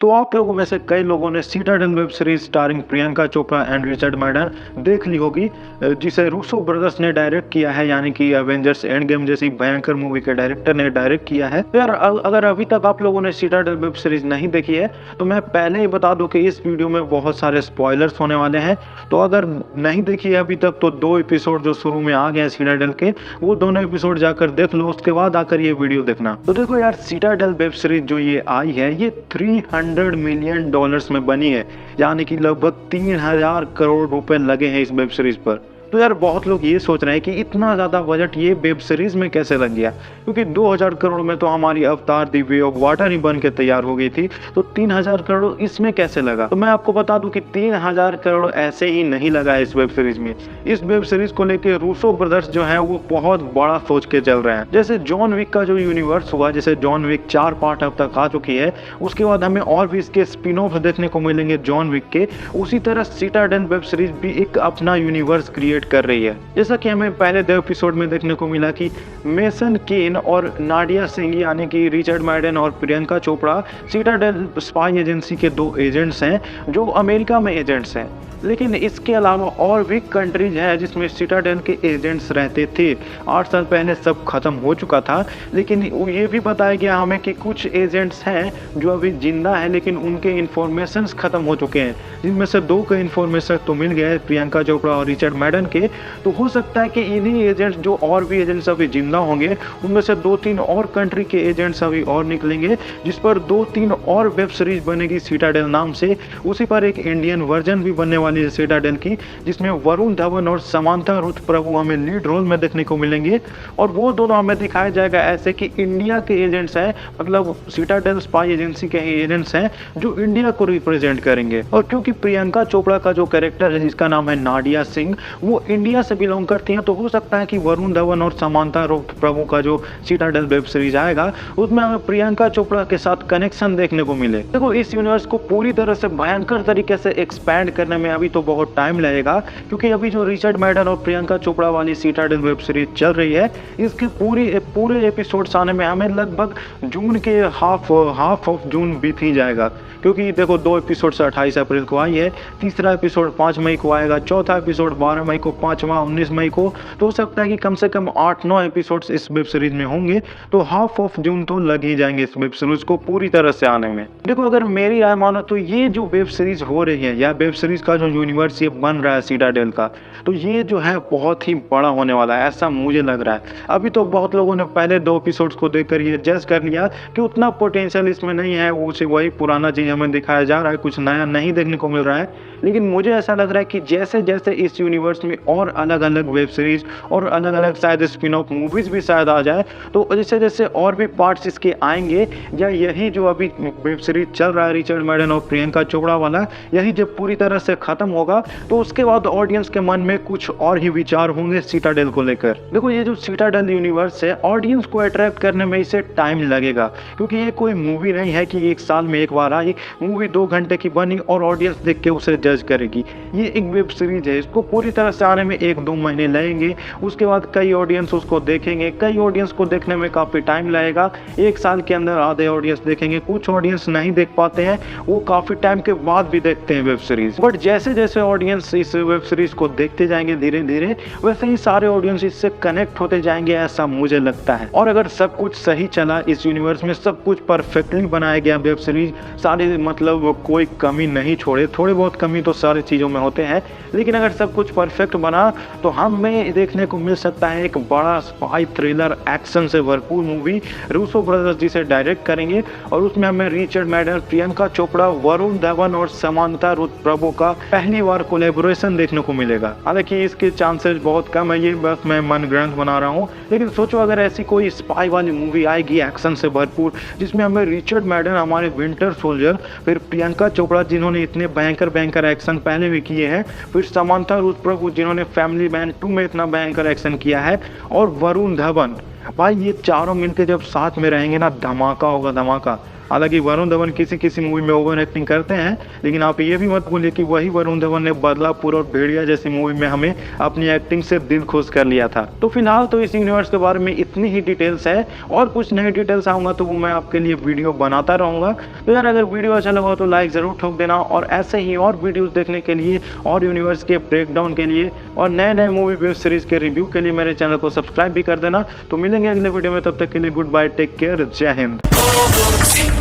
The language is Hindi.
तो आप लोगों में से कई लोगों ने citadel web series starring Priyanka Chopra and Richard मैडन देख ली होगी, जिसे रूसो ब्रदर्स ने डायरेक्ट किया है, यानी कि एवेंजर्स एंड गेम जैसी भयंकर मूवी के डायरेक्टर ने डायरेक्ट किया है। तो यार अगर अभी तक आप लोगों ने सीटाडेल वेब सीरीज नहीं देखी है तो मैं पहले ही बता दूं कि इस वीडियो में बहुत सारे स्पॉयलर्स होने वाले हैं। तो अगर नहीं देखी है अभी तक तो 2 एपिसोड जो शुरू में आ गए हैं सीटाडेल के, वो दोनों एपिसोड जाकर देख लो, उसके बाद आकर ये वीडियो देखना। तो देखो यार, सीटाडेल वेब सीरीज जो ये आई है ये 300 मिलियन डॉलर्स में बनी है, यानी कि लगभग 3000 करोड़ रुपए लगे हैं इस वेब सीरीज पर। तो यार बहुत लोग ये सोच रहे हैं कि इतना ज़्यादा बजट ये वेब सीरीज में कैसे लग गया, क्योंकि 2000 करोड़ में तो हमारी अवतार दी वे ऑफ वाटर ही बन के तैयार हो गई थी, तो 3000 करोड़ इसमें कैसे लगा। तो मैं आपको बता दूं कि 3000 करोड़ ऐसे ही नहीं लगा है इस वेब सीरीज में। इस वेब सीरीज को लेकर रूसो ब्रदर्स जो है वो बहुत बड़ा सोच के चल रहे हैं। जैसे जॉन विक का जो यूनिवर्स हुआ, जैसे जॉन विक 4 पार्ट अब तक आ चुकी है, उसके बाद हमें और भी इसके स्पिन ऑफ देखने को मिलेंगे जॉन विक के, उसी तरह सीटाडेल वेब सीरीज भी एक अपना यूनिवर्स क्रिएट कर रही है। जैसा कि हमें पहले 2 एपिसोड में देखने को मिला कि मेसन केन और नाडिया सिंह यानी कि रिचर्ड मैडन और Priyanka Chopra citadel spy agency के 2 एजेंट्स हैं जो अमेरिका में एजेंट्स हैं। लेकिन इसके अलावा और भी कंट्रीज हैं जिसमें सीटाडेल के एजेंट्स रहते थे। 8 साल पहले सब खत्म हो चुका था, लेकिन ये भी बताया गया हमें कि कुछ एजेंट्स हैं जो अभी जिंदा है, लेकिन उनके इन्फॉर्मेशंस खत्म हो चुके हैं, जिनमें से 2 के इन्फॉर्मेशन तो मिल गए प्रियंका चोपड़ा और रिचर्ड मैडन के। तो हो सकता है कि इन्हीं एजेंट्स जो और भी एजेंट्स अभी जिंदा होंगे, उनमें से 2-3 और कंट्री के एजेंट्स अभी और निकलेंगे, जिस पर 2-3 और वेब सीरीज बनेगी सीटाडेल नाम से। उसी पर एक इंडियन वर्जन भी बनने वाली है सीटाडेल की, जिसमें वरुण धवन और समांथा रुथ प्रभु हमें लीड रोल में देखने को मिलेंगे। और वो दोनों हमें दिखाया जाएगा ऐसे कि इंडिया के एजेंट्स हैं, मतलब सीटाडेल स्पाई एजेंसी के ही एजेंट्स हैं जो इंडिया को रिप्रेजेंट करेंगे। और क्योंकि प्रियंका चोपड़ा का जो कैरेक्टर है जिसका नाम है नाडिया सिंह, वो इंडिया से बिलोंग करती हैं, तो हो सकता है कि वरुण धवन और समांथा रुथ प्रभु का जो सीटाडेल वेब सीरीज आएगा उसमें हमें प्रियंका चोपड़ा के साथ कनेक्शन देखने को मिले। देखो, इस यूनिवर्स को पूरी तरह से भयंकर तरीके से एक्सपैंड करने में अभी तो बहुत टाइम लगेगा, क्योंकि अभी जो रिचर्ड मैडन और प्रियंका चोपड़ा वाली सीटाडेल वेब सीरीज चल रही है, इसके पूरे एपिसोड्स आने में हमें लगभग जून के हाफ ऑफ जून बीत ही जाएगा। क्योंकि देखो, 2 एपिसोड 28 अप्रैल को आई है, तीसरा एपिसोड 5 मई को आएगा, चौथा एपिसोड 12 मई को, 5वां 19 मई को। तो हो सकता है कि कम से कम 8-9 एपिसोड्स इस वेब सीरीज में होंगे, तो हाफ ऑफ जून तो लग ही जाएंगे इस वेब सीरीज को पूरी तरह से आने में। देखो, अगर मेरी राय मानो तो ये जो वेब सीरीज हो रही है या वेब सीरीज का जो यूनिवर्स ये बन रहा है सीटाडेल का, तो ये जो है बहुत ही बड़ा होने वाला है, ऐसा मुझे लग रहा है। अभी तो बहुत लोगों ने पहले 2 एपिसोड्स को देखकर ये जज कर लिया कि उतना पोटेंशियल इसमें नहीं है, उसे वही पुराना चीज हमें दिखाया जा रहा है, कुछ नया नहीं देखने को मिल रहा है। लेकिन मुझे ऐसा लग रहा है कि जैसे जैसे इस यूनिवर्स में और अलग अलग वेब सीरीज और अलग अलग शायद स्पिन ऑफ मूवीज भी शायद आ जाए, तो जैसे जैसे और भी पार्ट्स इसके आएंगे, या यही जो अभी वेब सीरीज चल रहा है रिचर्ड मैडन और प्रियंका चोपड़ा वाला, यही जब पूरी तरह से खत्म होगा तो उसके बाद ऑडियंस के मन में कुछ और ही विचार होंगे सीटाडेल को लेकर। देखो, ये जो सीटाडेल यूनिवर्स है, ऑडियंस को अट्रैक्ट करने में इसे टाइम लगेगा, क्योंकि ये कोई मूवी नहीं है कि 1 साल में एक बार आई मूवी 2 घंटे की बनी और ऑडियंस देख के उसे जज करेगी। ये एक वेब सीरीज है, इसको पूरी तरह से आने में 1-2 महीने लगेंगे, उसके बाद कई ऑडियंस उसको देखेंगे, कई ऑडियंस को देखने में काफ़ी टाइम लगेगा। 1 साल के अंदर आधे ऑडियंस देखेंगे, कुछ ऑडियंस नहीं देख पाते हैं, वो काफ़ी टाइम के बाद भी देखते हैं वेब सीरीज। बट जैसे जैसे ऑडियंस इस वेब सीरीज को देखते जाएंगे धीरे धीरे, वैसे ही सारे ऑडियंस इससे कनेक्ट होते जाएंगे, ऐसा मुझे लगता है। और अगर सब कुछ सही चला, इस यूनिवर्स में सब कुछ परफेक्टली बनाया गया वेब सीरीज, सारे मतलब कोई कमी नहीं छोड़े, थोड़ी बहुत कमी तो सारी चीज़ों में होते हैं, लेकिन अगर सब कुछ परफेक्ट बना तो हमें देखने को मिल सकता है एक बड़ा स्पाई थ्रिलर एक्शन से भरपूर मूवी रूसो ब्रदर्स जिसे डायरेक्ट करेंगे। और उसमें हमें रिचर्ड मैडन, प्रियंका चोपड़ा, वरुण धवन और समांथा रुथ प्रभु का पहली बार कोलैबोरेशन देखने को मिलेगा। हालांकि इसके चांसेस बहुत कम है, ये बस मैं मनगढ़ंत बना रहा हूँ, लेकिन सोचो अगर ऐसी कोई स्पाई वाली मूवी आएगी एक्शन से भरपूर, जिसमें हमें रिचर्ड मैडन हमारे विंटर सोल्जर, फिर प्रियंका चोपड़ा जिन्होंने इतने भयंकर एक्शन पहले भी किए हैं, फिर समांथा रुथ प्रभु जिन्होंने फैमिली मैन 2 में इतना भयंकर एक्शन किया है, और वरुण धवन, भाई ये चारों मिलकर जब साथ में रहेंगे ना, धमाका होगा धमाका। हालांकि वरुण धवन किसी किसी मूवी में ओवर एक्टिंग करते हैं, लेकिन आप ये भी मत भूलिए कि वही वरुण धवन ने बदलापुर और भेड़िया जैसी मूवी में हमें अपनी एक्टिंग से दिल खुश कर लिया था। तो फिलहाल तो इस यूनिवर्स के बारे में इतनी ही डिटेल्स है, और कुछ नई डिटेल्स आऊँगा तो वो मैं आपके लिए वीडियो बनाता रहूँगा। तो यार अगर वीडियो अच्छा लगा तो लाइक ज़रूर ठोक देना, और ऐसे ही और वीडियोज़ देखने के लिए और यूनिवर्स के ब्रेकडाउन के लिए और नए नए मूवी वेब सीरीज़ के रिव्यू के लिए मेरे चैनल को सब्सक्राइब भी कर देना। तो मिलेंगे अगले वीडियो में, तब तक के लिए गुड बाय, टेक केयर, जय हिंद।